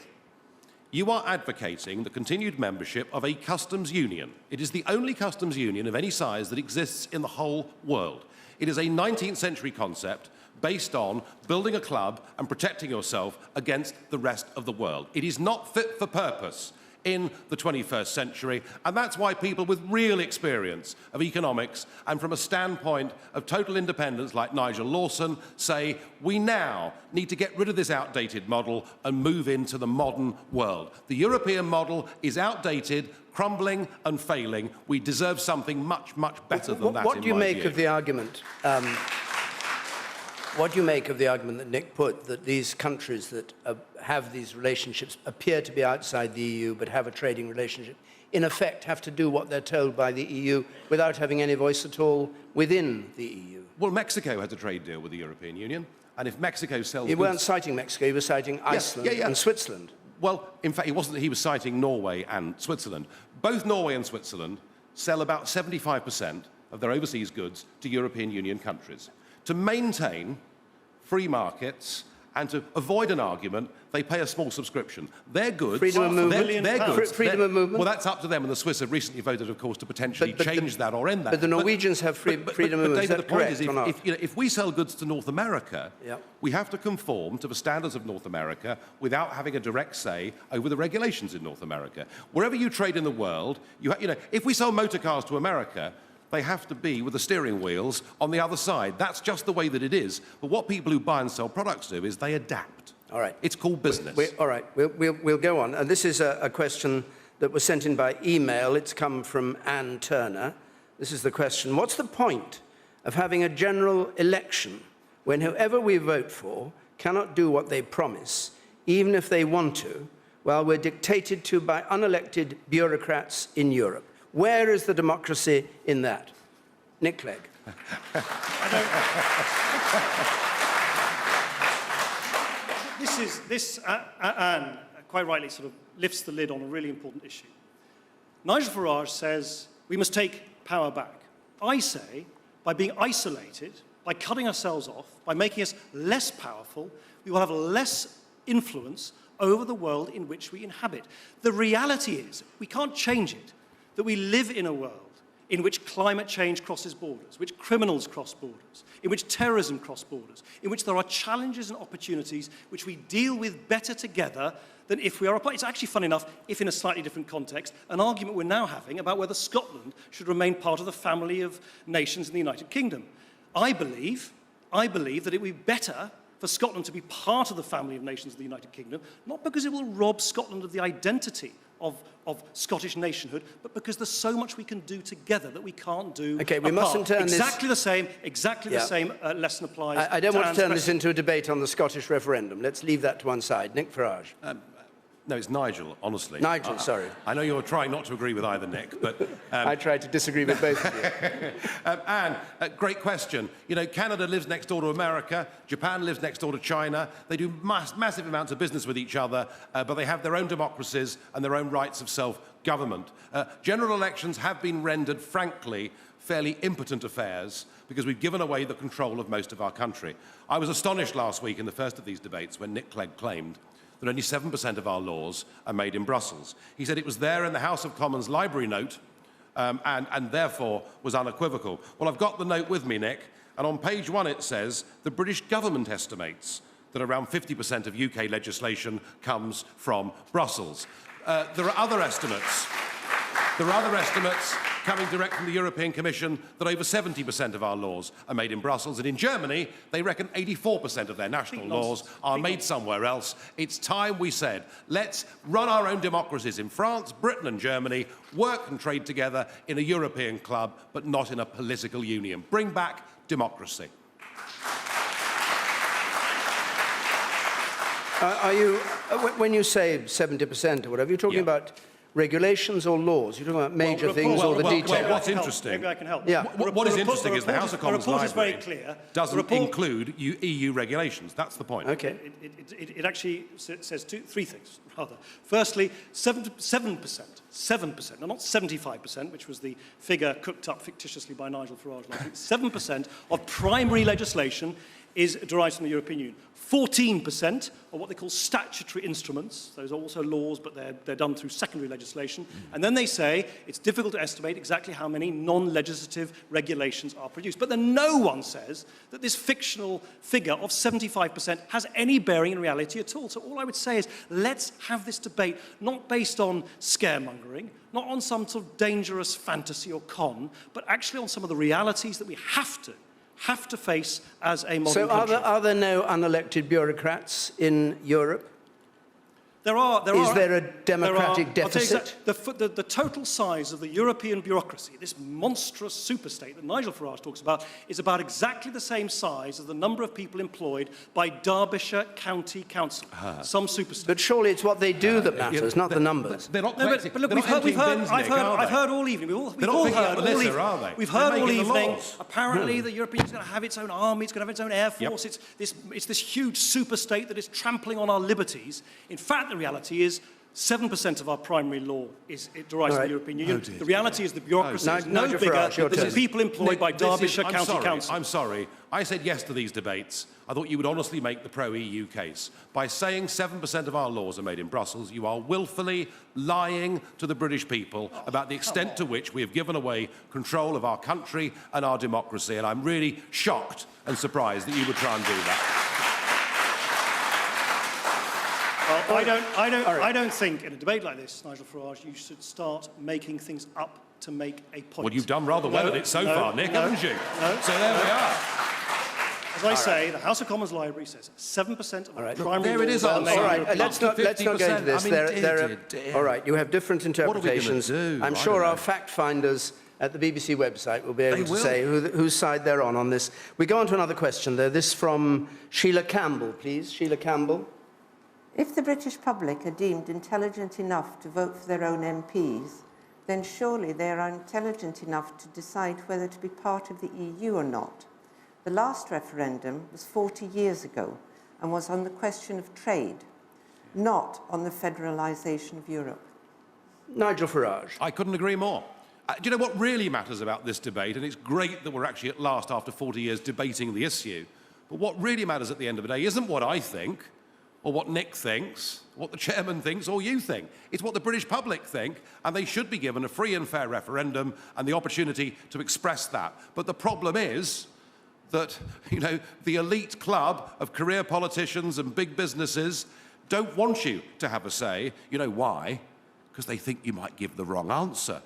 You are advocating the continued membership of a customs union. It is the only customs union of any size that exists in the whole world. It is a 19th century concept based on building a club and protecting yourself against the rest of the world. It is not fit for purpose in the 21st century, and that's why people with real experience of economics and from a standpoint of total independence like Nigel Lawson say we now need to get rid of this outdated model and move into the modern world. The European model is outdated, crumbling and failing. We deserve something much, much better than that. What do you make of the argument? What do you make of the argument that Nick put, that these countries that have these relationships appear to be outside the EU but have a trading relationship, in effect have to do what they're told by the EU without having any voice at all within the EU? Well, Mexico has a trade deal with the European Union, and if Mexico sells You weren't citing Mexico, you were citing Iceland and Switzerland. Well, in fact, he was citing Norway and Switzerland. Both Norway and Switzerland sell about 75% of their overseas goods to European Union countries. To maintain free markets and to avoid an argument, they pay a small subscription. Their goods... Freedom of movement? Freedom of movement? Well, that's up to them, and the Swiss have recently voted, of course, to potentially change that or end that. But the Norwegians have freedom of movement, David, is that correct or not? If we sell goods to North America, Yep. we have to conform to the standards of North America without having a direct say over the regulations in North America. Wherever you trade in the world, if we sell motor cars to America, they have to be with the steering wheels on the other side. That's just the way that it is. But what people who buy and sell products do is they adapt. All right. It's called business. All right, we'll go on. And this is a question that was sent in by email. It's come from Anne Turner. This is the question. What's the point of having a general election when whoever we vote for cannot do what they promise, even if they want to, while we're dictated to by unelected bureaucrats in Europe? Where is the democracy in that? Nick Clegg. Anne, quite rightly, sort of lifts the lid on a really important issue. Nigel Farage says we must take power back. I say, by being isolated, by cutting ourselves off, by making us less powerful, we will have less influence over the world in which we inhabit. The reality is, we can't change it, that we live in a world in which climate change crosses borders, which criminals cross borders, in which terrorism crosses borders, in which there are challenges and opportunities which we deal with better together than if we are apart. It's actually, fun enough, if in a slightly different context, an argument we're now having about whether Scotland should remain part of the family of nations in the United Kingdom. I believe that it would be better for Scotland to be part of the family of nations of the United Kingdom, not because it will rob Scotland of the identity of Scottish nationhood, but because there's so much we can do together that we can't do Okay, we apart. mustn't turn exactly the same lesson applies. I don't to want Anne's to turn this question. into a debate on the Scottish referendum. Let's leave that to one side. Nick Farage. No, it's Nigel, honestly. Nigel, sorry. I know you're trying not to agree with either Nick, but... I tried to disagree with both of you. Anne, great question. You know, Canada lives next door to America, Japan lives next door to China. They do massive amounts of business with each other, but they have their own democracies and their own rights of self-government. General elections have been rendered, frankly, fairly impotent affairs because we've given away the control of most of our country. I was astonished last week in the first of these debates when Nick Clegg claimed that only 7% of our laws are made in Brussels. He said it was there in the House of Commons library note and therefore was unequivocal. Well, I've got the note with me, Nick, and on page 1 it says the British government estimates that around 50% of UK legislation comes from Brussels. There are other estimates. There are other estimates coming direct from the European Commission that over 70% of our laws are made in Brussels. And in Germany, they reckon 84% of their national laws are made somewhere else. It's time we said, let's run our own democracies in France, Britain and Germany, work and trade together in a European club, but not in a political union. Bring back democracy. Are you, when you say 70% or whatever, you're talking about regulations or laws? You're talking about major things or the detail? What's interesting? Maybe I can help. Yeah. What is interesting is the House of Commons library is very clear. doesn't include EU regulations. That's the point. Okay. It actually says three things, rather. Firstly, 7%, now not 75%, which was the figure cooked up fictitiously by Nigel Farage last week, 7% of primary legislation is derived from the European Union. 14% are what they call statutory instruments. Those are also laws, but they're done through secondary legislation. And then they say it's difficult to estimate exactly how many non-legislative regulations are produced. But then no one says that this fictional figure of 75% has any bearing in reality at all. So all I would say is let's have this debate not based on scaremongering, not on some sort of dangerous fantasy or con, but actually on some of the realities that we have to face as a modern country. So are there no unelected bureaucrats in Europe? There are. Is there a democratic deficit? The total size of the European bureaucracy, this monstrous superstate that Nigel Farage talks about, is about exactly the same size as the number of people employed by Derbyshire County Council, some superstate. But surely it's what they do that matters, not the numbers. They're not. No, but look, I've heard all evening. We've all heard all evening. We've heard all evening. Apparently, the European Union is going to have its own army. It's going to have its own air force. It's this huge superstate that is trampling on our liberties. In fact, the reality is 7% of our primary law derives from the European Union. The reality is the bureaucracy is no bigger than the people employed by Derbyshire County Council. I'm sorry. I said yes to these debates. I thought you would honestly make the pro-EU case. By saying 7% of our laws are made in Brussels, you are willfully lying to the British people about the extent to which we have given away control of our country and our democracy. And I'm really shocked and surprised that you would try and do that. Well, I don't think in a debate like this, Nigel Farage, you should start making things up to make a point. Well, you've done rather well at it so far, Nick, haven't you? So there we are. As I say, the House of Commons library says 7% of our primary there it is. laws are made. All right, let's not go into this. All right, you have different interpretations. What are we gonna do? I'm sure our fact finders at the BBC website will be able to say whose side they're on this. We go on to another question, though. This from Sheila Campbell, please. Sheila Campbell. If the British public are deemed intelligent enough to vote for their own MPs, then surely they are intelligent enough to decide whether to be part of the EU or not. The last referendum was 40 years ago and was on the question of trade, not on the federalisation of Europe. Nigel Farage. I couldn't agree more. Do you know what really matters about this debate? And it's great that we're actually at last, after 40 years, debating the issue. But what really matters at the end of the day isn't what I think, or what Nick thinks, what the chairman thinks, or you think. It's what the British public think, and they should be given a free and fair referendum and the opportunity to express that. But the problem is that, the elite club of career politicians and big businesses don't want you to have a say. You know why? Because they think you might give the wrong answer.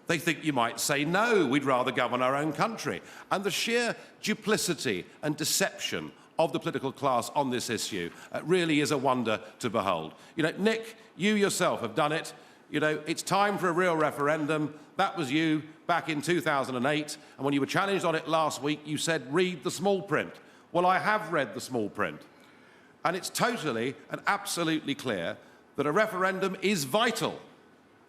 They think you might say, no, we'd rather govern our own country. And the sheer duplicity and deception of the political class on this issue really is a wonder to behold. Nick, you yourself have done it. It's time for a real referendum. That was you back in 2008. And when you were challenged on it last week, you said, read the small print. Well, I have read the small print. And it's totally and absolutely clear that a referendum is vital.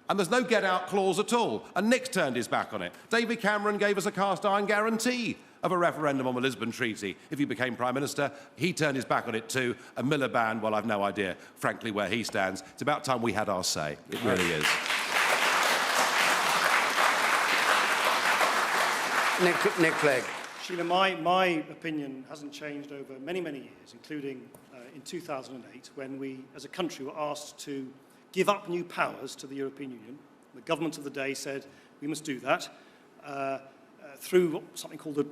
And there's no get-out clause at all. And Nick's turned his back on it. David Cameron gave us a cast-iron guarantee of a referendum on the Lisbon Treaty if he became Prime Minister. He turned his back on it too. And Miliband, well, I've no idea, frankly, where he stands. It's about time we had our say. It really is. Nick Clegg. Sheila, my opinion hasn't changed over many, many years, including in 2008, when we, as a country, were asked to give up new powers to the European Union. The government of the day said we must do that through something called the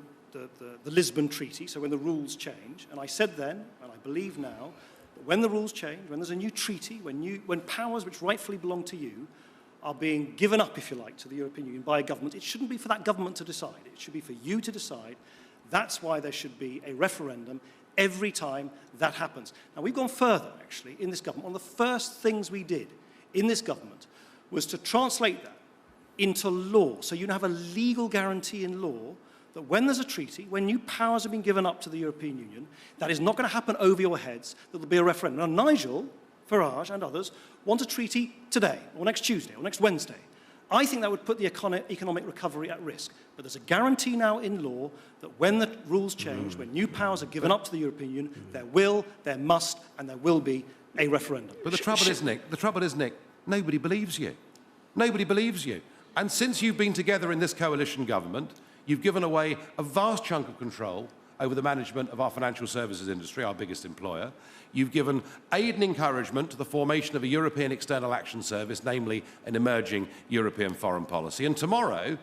Lisbon Treaty, so when the rules change. And I said then, and I believe now, that when the rules change, when there's a new treaty, when powers which rightfully belong to you are being given up, if you like, to the European Union by a government, it shouldn't be for that government to decide. It should be for you to decide. That's why there should be a referendum every time that happens. Now, we've gone further, actually, in this government. One of the first things we did in this government was to translate that into law. So you now have a legal guarantee in law that when there's a treaty, when new powers have been given up to the European Union, that is not going to happen over your heads, that there'll be a referendum. Now, Nigel Farage and others want a treaty today, or next Tuesday, or next Wednesday. I think that would put the economic recovery at risk. But there's a guarantee now in law that when the rules change, when new powers are given up to the European Union, there must, and there will be a referendum. But the trouble is, Nick, nobody believes you. Nobody believes you. And since you've been together in this coalition government, you've given away a vast chunk of control over the management of our financial services industry, our biggest employer. You've given aid and encouragement to the formation of a European External Action Service, namely an emerging European foreign policy. And tomorrow,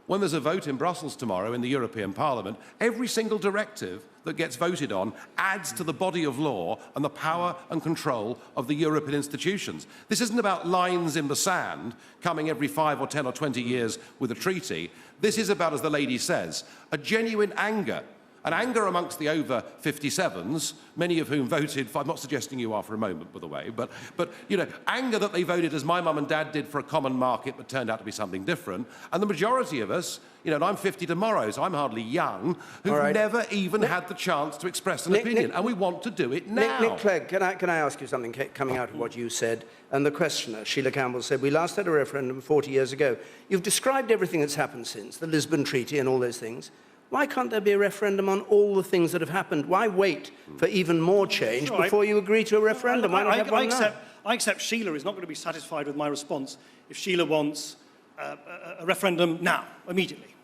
when there's a vote in Brussels tomorrow in the European Parliament, every single directive that gets voted on adds to the body of law and the power and control of the European institutions. This isn't about lines in the sand coming every 5 or 10 or 20 years with a treaty. This is about, as the lady says, a genuine anger. An anger amongst the over 57s, many of whom voted for, I'm not suggesting you are for a moment, by the way, but you know, anger that they voted as my mum and dad did for a common market but turned out to be something different. And the majority of us, you know, and I'm 50 tomorrow, so I'm hardly young, who've never even had the chance to express an opinion, and we want to do it now. Nick Clegg, can I ask you something coming out of what you said? And the questioner, Sheila Campbell, said, we last had a referendum 40 years ago. You've described everything that's happened since, the Lisbon Treaty and all those things. Why can't there be a referendum on all the things that have happened? Why wait for even more change before you agree to a referendum? Why not have one now? I accept Sheila is not going to be satisfied with my response if Sheila wants a referendum now, immediately.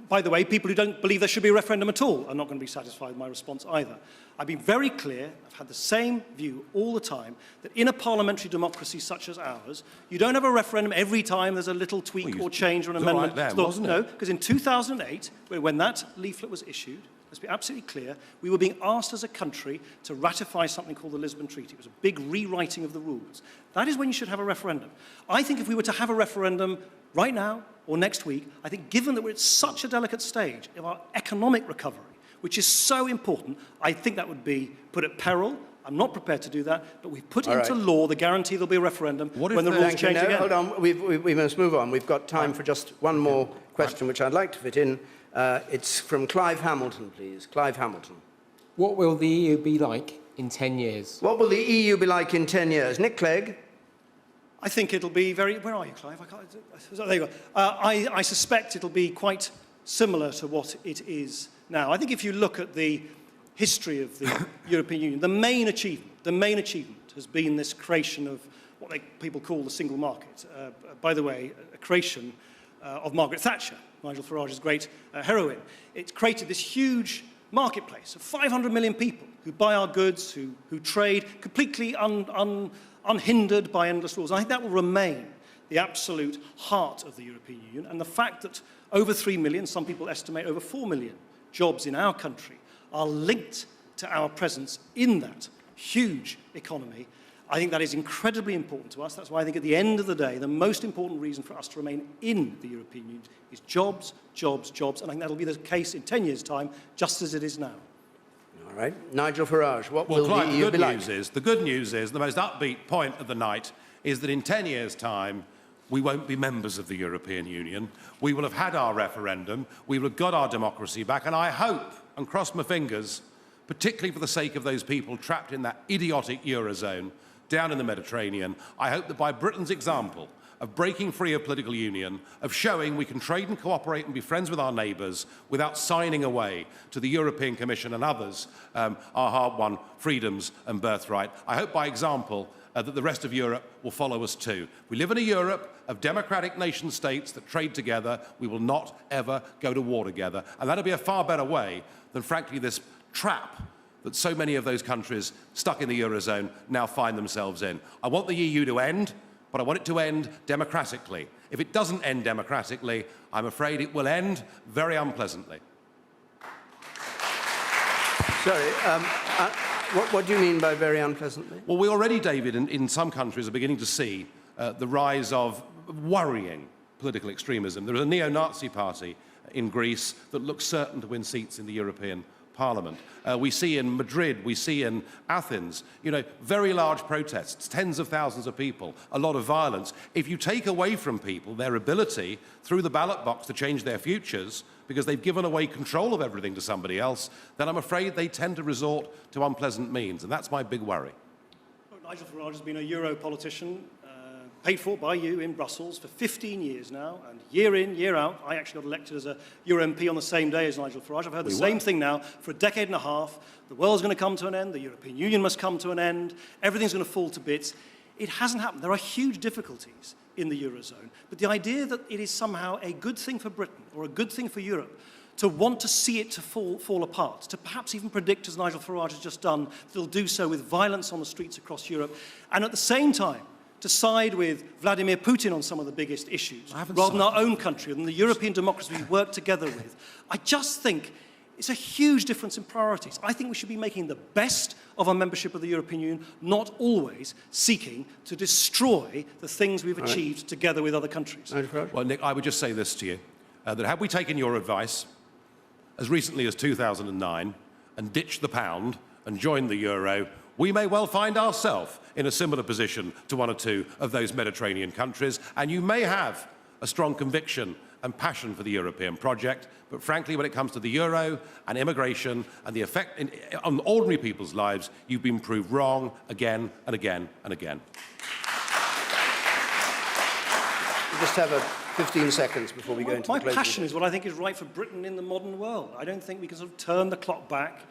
By the way, people who don't believe there should be a referendum at all are not going to be satisfied with my response either. I've been very clear, I've had the same view all the time, that in a parliamentary democracy such as ours, you don't have a referendum every time there's a little tweak or change or an amendment. Right then, wasn't it? No, because in 2008, when that leaflet was issued, let's be absolutely clear, we were being asked as a country to ratify something called the Lisbon Treaty. It was a big rewriting of the rules. That is when you should have a referendum. I think if we were to have a referendum right now or next week, I think given that we're at such a delicate stage of our economic recovery, which is so important, I think that would be put at peril. I'm not prepared to do that, but we've put into law the guarantee there'll be a referendum when the rules change again. Hold on, we must move on. We've got time for just one more question, which I'd like to fit in. It's from Clive Hamilton, please. Clive Hamilton. What will the EU be like in 10 years? What will the EU be like in 10 years? Nick Clegg? I think it'll be very... Where are you, Clive? There you go. I suspect it'll be quite similar to what it is now. I think if you look at the history of the European Union, the main achievement has been this creation of what people call the single market. By the way, a creation of Margaret Thatcher, Nigel Farage's great heroine. It created this huge marketplace of 500 million people who buy our goods, who trade completely unhindered by endless rules. And I think that will remain the absolute heart of the European Union. And the fact that over 3 million, some people estimate over 4 million jobs in our country are linked to our presence in that huge economy, I think that is incredibly important to us. That's why I think at the end of the day, the most important reason for us to remain in the European Union is jobs, jobs, jobs. And I think that'll be the case in 10 years' time, just as it is now. All right. Nigel Farage, what will the EU be like? The good news is, the most upbeat point of the night is that in 10 years' time, we won't be members of the European Union. We will have had our referendum. We will have got our democracy back. And I hope, and cross my fingers, particularly for the sake of those people trapped in that idiotic Eurozone down in the Mediterranean, I hope that by Britain's example of breaking free of political union, of showing we can trade and cooperate and be friends with our neighbours without signing away to the European Commission and others our hard-won freedoms and birthright, I hope by example that the rest of Europe will follow us too. We live in a Europe of democratic nation states that trade together. We will not ever go to war together. And that'll be a far better way than, frankly, this trap that so many of those countries stuck in the Eurozone now find themselves in. I want the EU to end, but I want it to end democratically. If it doesn't end democratically, I'm afraid it will end very unpleasantly. Sorry, what do you mean by very unpleasantly? Well, we already, David, in some countries are beginning to see the rise of worrying political extremism. There is a neo-Nazi party in Greece that looks certain to win seats in the European Parliament. We see in Madrid, we see in Athens, very large protests, tens of thousands of people, a lot of violence. If you take away from people their ability through the ballot box to change their futures because they've given away control of everything to somebody else, then I'm afraid they tend to resort to unpleasant means, and that's my big worry. Nigel Farage has been a Euro politician, paid for by you in Brussels for 15 years now, and year in, year out, I actually got elected as a Euro MP on the same day as Nigel Farage. I've heard the same thing now for a decade and a half. The world's going to come to an end, the European Union must come to an end, everything's going to fall to bits. It hasn't happened. There are huge difficulties in the Eurozone, but the idea that it is somehow a good thing for Britain or a good thing for Europe to want to see it to fall apart, to perhaps even predict, as Nigel Farage has just done, that they'll do so with violence on the streets across Europe, and at the same time, to side with Vladimir Putin on some of the biggest issues, rather than our own country, than the European democracy we work together with. I just think it's a huge difference in priorities. I think we should be making the best of our membership of the European Union, not always seeking to destroy the things we've achieved together with other countries. Well, Nick, I would just say this to you, that had we taken your advice as recently as 2009 and ditched the pound and joined the euro, we may well find ourselves in a similar position to one or two of those Mediterranean countries, and you may have a strong conviction and passion for the European project, but frankly, when it comes to the euro and immigration and the effect on ordinary people's lives, you've been proved wrong again and again and again. We just have 15 seconds before we go into the closing. My passion is what I think is right for Britain in the modern world. I don't think we can sort of turn the clock back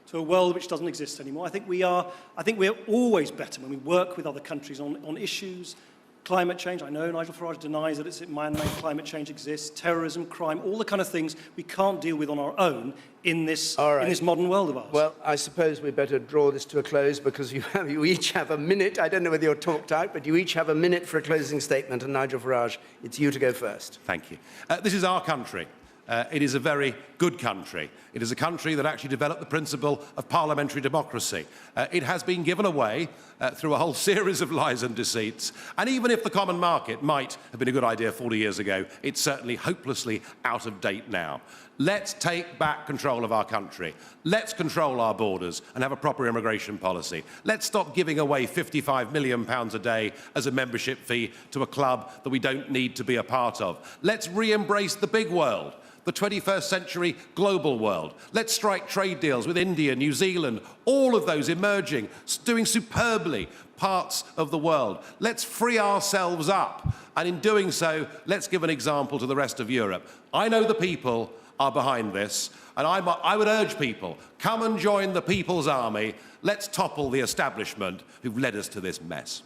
to a world which doesn't exist anymore. I think we're always better when we work with other countries on issues, climate change. I know Nigel Farage denies that it's man-made climate change exists, terrorism, crime, all the kind of things we can't deal with on our own in this modern world of ours. Well, I suppose we better draw this to a close because you each have a minute. I don't know whether you're talked out, but you each have a minute for a closing statement. And Nigel Farage, it's you to go first. Thank you. This is our country. It is a very good country. It is a country that actually developed the principle of parliamentary democracy. It has been given away through a whole series of lies and deceits. And even if the common market might have been a good idea 40 years ago, it's certainly hopelessly out of date now. Let's take back control of our country. Let's control our borders and have a proper immigration policy. Let's stop giving away £55 million a day as a membership fee to a club that we don't need to be a part of. Let's re-embrace the big world, the 21st century global world. Let's strike trade deals with India, New Zealand, all of those emerging, doing superbly parts of the world. Let's free ourselves up. And in doing so, let's give an example to the rest of Europe. I know the people are behind this, and I would urge people, come and join the People's Army. Let's topple the establishment who've led us to this mess.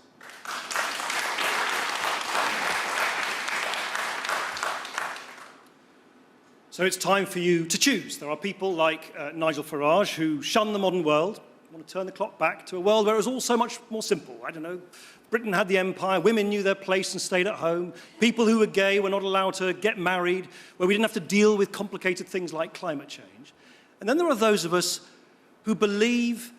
So it's time for you to choose. There are people like Nigel Farage who shun the modern world, want to turn the clock back to a world where it was all so much more simple. I don't know, Britain had the empire, women knew their place and stayed at home, people who were gay were not allowed to get married, where we didn't have to deal with complicated things like climate change. And then there are those of us who believe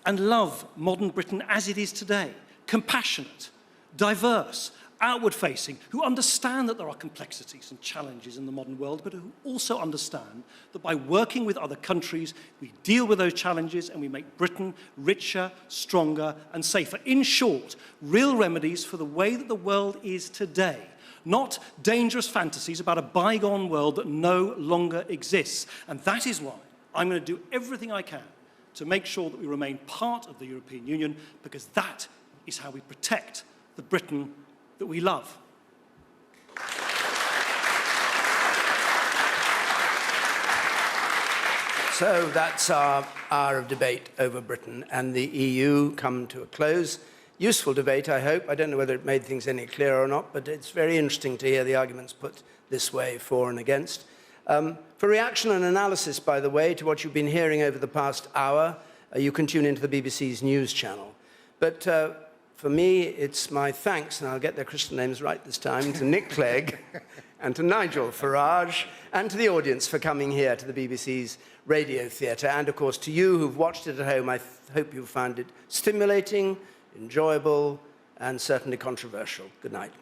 and love modern Britain as it is today, compassionate, diverse, outward-facing, who understand that there are complexities and challenges in the modern world, but who also understand that by working with other countries, we deal with those challenges and we make Britain richer, stronger, and safer. In short, real remedies for the way that the world is today, not dangerous fantasies about a bygone world that no longer exists. And that is why I'm going to do everything I can to make sure that we remain part of the European Union, because that is how we protect the Britain that we love. So that's our hour of debate over Britain and the EU come to a close. Useful debate, I hope. I don't know whether it made things any clearer or not, but it's very interesting to hear the arguments put this way, for and against. For reaction and analysis, by the way, to what you've been hearing over the past hour, you can tune into the BBC's news channel. But for me, it's my thanks, and I'll get their Christian names right this time, to Nick Clegg and to Nigel Farage, and to the audience for coming here to the BBC's Radio Theatre, and of course to you who've watched it at home. I hope you found it stimulating, enjoyable, and certainly controversial. Good night.